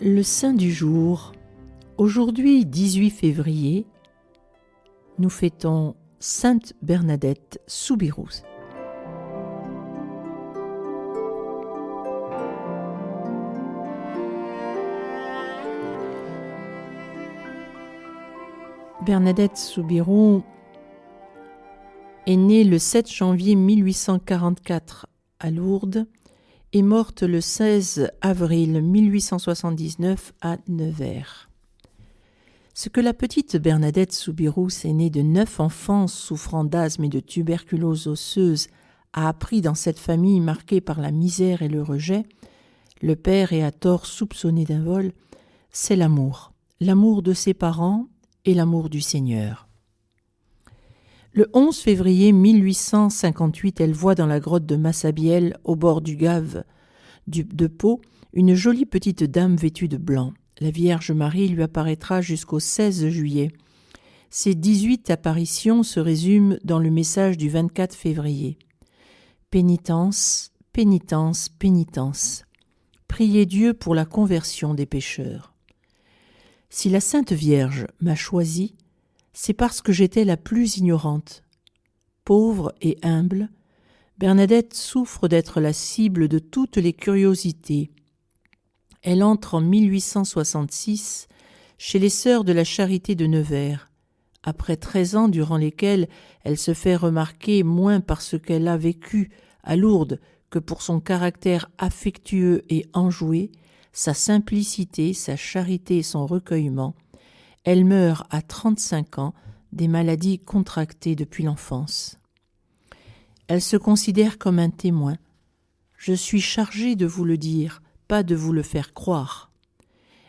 Le saint du jour. Aujourd'hui, 18 février, nous fêtons Sainte Bernadette Soubirous. Bernadette Soubirous est née le 7 janvier 1844 à Lourdes et morte le 16 avril 1879 à Nevers. Ce que la petite Bernadette Soubirous, aînée de 9 enfants souffrant d'asthme et de tuberculose osseuse, a appris dans cette famille marquée par la misère et le rejet, le père est à tort soupçonné d'un vol, c'est l'amour de ses parents et l'amour du Seigneur. Le 11 février 1858, elle voit dans la grotte de Massabielle, au bord du Gave de Pau, une jolie petite dame vêtue de blanc. La Vierge Marie lui apparaîtra jusqu'au 16 juillet. Ces 18 apparitions se résument dans le message du 24 février. Pénitence, pénitence, pénitence. Priez Dieu pour la conversion des pécheurs. Si la Sainte Vierge m'a choisie, c'est parce que j'étais la plus ignorante. Pauvre et humble, Bernadette souffre d'être la cible de toutes les curiosités. Elle entre en 1866 chez les Sœurs de la Charité de Nevers, après 13 ans durant lesquels elle se fait remarquer moins par ce qu'elle a vécu à Lourdes que pour son caractère affectueux et enjoué, sa simplicité, sa charité et son recueillement. Elle meurt à 35 ans des maladies contractées depuis l'enfance. Elle se considère comme un témoin. Je suis chargée de vous le dire, pas de vous le faire croire.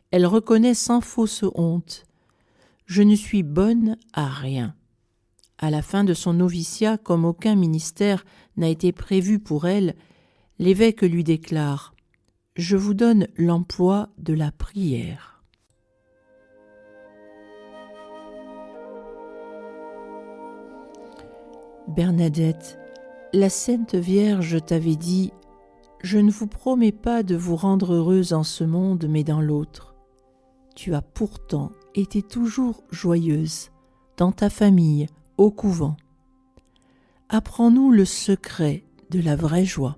Elle reconnaît sans fausse honte. Je ne suis bonne à rien. À la fin de son noviciat, comme aucun ministère n'a été prévu pour elle, l'évêque lui déclare « Je vous donne l'emploi de la prière ». Bernadette, la Sainte Vierge t'avait dit « Je ne vous promets pas de vous rendre heureuse en ce monde, mais dans l'autre. » Tu as pourtant été toujours joyeuse, dans ta famille, au couvent. Apprends-nous le secret de la vraie joie.